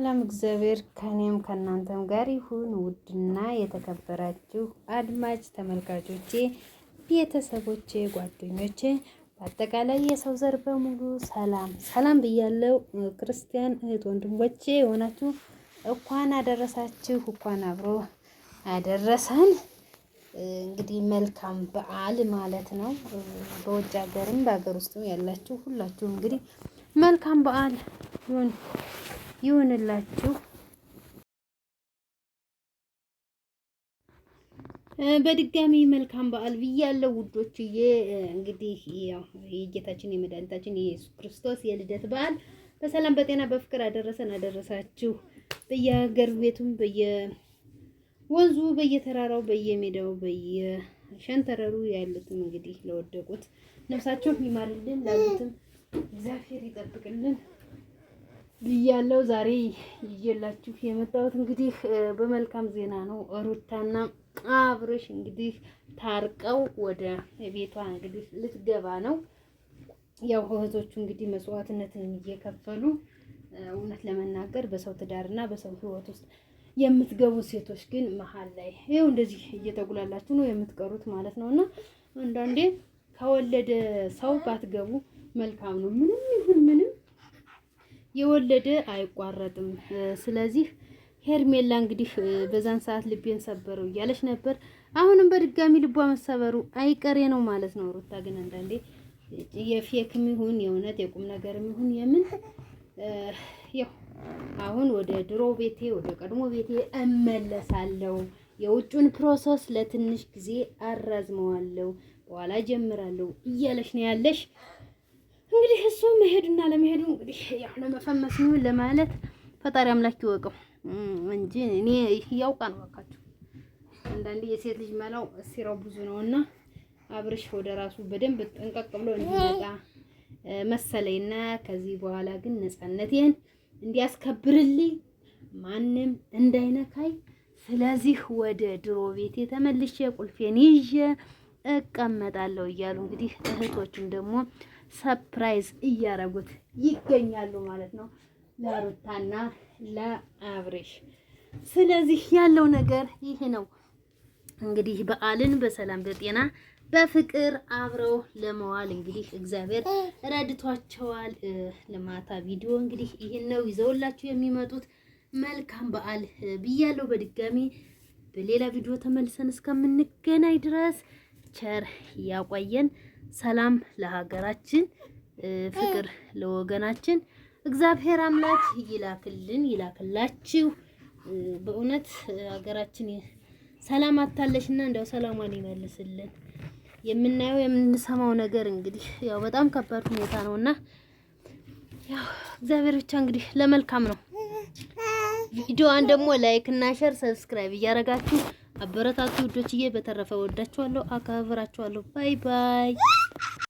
ሰላም እግዚአብሔር ከኔም ከናንተም ጋር ይሁን። ውድና የተከበራችሁ አድማጭ ተመልካቾቼ፣ ቤተሰቦቼ፣ ጓደኞቼ በአጠቃላይ የሰው ዘር በሙሉ ሰላም ብያለሁ። ክርስቲያን እህት ወንድሞቼ የሆናችሁ እንኳን አደረሳችሁ፣ እንኳን አብሮ አደረሰን። እንግዲህ መልካም በዓል ማለት ነው። በውጭ ሀገርም በሀገር ውስጥም ያላችሁ ሁላችሁ እንግዲህ መልካም በዓል ይሁንላችሁ። በድጋሚ መልካም በዓል ብያለሁ ውዶችዬ። እንግዲህ ያው የጌታችን የመድኃኒታችን የኢየሱስ ክርስቶስ የልደት በዓል በሰላም በጤና በፍቅር አደረሳችሁ። በየሀገር ቤቱም በየወንዙ በየተራራው በየሜዳው በየሸንተረሩ ያሉትም እንግዲህ ለወደቁት ነፍሳቸውን ይማርልን፣ ላሉትም እግዚአብሔር ይጠብቅልን ብያለሁ። ዛሬ ይዤላችሁ የመጣሁት እንግዲህ በመልካም ዜና ነው። ሩታና አብርሽ እንግዲህ ታርቀው ወደ ቤቷ እንግዲህ ልትገባ ነው። ያው እህቶቹ እንግዲህ መስዋዕትነትን እየከፈሉ እውነት ለመናገር በሰው ትዳርና በሰው ሕይወት ውስጥ የምትገቡ ሴቶች ግን መሀል ላይ ይኸው እንደዚህ እየተጉላላችሁ ነው የምትቀሩት ማለት ነውና አንዳንዴ ከወለደ ሰው ባትገቡ መልካም ነው። ምንም ይሁን ምንም የወለደ አይቋረጥም። ስለዚህ ሄርሜላ እንግዲህ በዛን ሰዓት ልቤን ሰበረው እያለች ነበር። አሁንም በድጋሚ ልቧ መሰበሩ አይቀሬ ነው ማለት ነው። ሩታ ግን አንዳንዴ የፌክም ይሁን የእውነት የቁም ነገርም ይሁን የምን ያው አሁን ወደ ድሮ ቤቴ ወደ ቀድሞ ቤቴ እመለሳለሁ፣ የውጩን ፕሮሰስ ለትንሽ ጊዜ አራዝመዋለሁ፣ በኋላ ጀምራለሁ እያለች ነው ያለሽ። እንግዲህ እሱ መሄዱና ለመሄዱ እንግዲህ ያው ለመፈመስ ነው ለማለት ፈጣሪ አምላክ ይወቀው እንጂ እኔ ያውቃል ወቃችሁ። አንዳንዴ የሴት ልጅ መላው ሲራው ብዙ ነውና አብርሽ ወደ ራሱ በደንብ ጠንቀቅ ብሎ እንዲመጣ መሰለኝና ከዚህ በኋላ ግን ነፃነቴን እንዲያስከብርልኝ ማንም እንዳይነካይ፣ ስለዚህ ወደ ድሮ ቤቴ ተመልሼ ቁልፌን ይዤ እቀመጣለሁ እያሉ እንግዲህ እህቶቹም ደግሞ ሰርፕራይዝ እያረጉት ይገኛሉ ማለት ነው ለሩታና ለአብርሽ። ስለዚህ ያለው ነገር ይሄ ነው። እንግዲህ በዓልን በሰላም በጤና በፍቅር አብረው ለመዋል እንግዲህ እግዚአብሔር ረድቷቸዋል። ለማታ ቪዲዮ እንግዲህ ይሄን ነው ይዘውላችሁ የሚመጡት። መልካም በዓል ብያለሁ በድጋሚ። በሌላ ቪዲዮ ተመልሰን እስከምንገናኝ ድረስ ቸር ያቆየን። ሰላም ለሀገራችን፣ ፍቅር ለወገናችን እግዚአብሔር አምላክ ይላክላችሁ። በእውነት ሀገራችን ሰላም አታለሽና እንደው ሰላሟን ይመልስልን። የምናየው የምንሰማው ነገር እንግዲህ ያው በጣም ከባድ ሁኔታ ነውና ያው እግዚአብሔር ብቻ እንግዲህ ለመልካም ነው። ቪዲዮዋን ደግሞ ላይክ እና ሼር ሰብስክራይብ እያደረጋችሁ አበረታቱ ውዶችዬ። በተረፈ ወዳችኋለሁ፣ አከብራችኋለሁ። ባይ ባይ።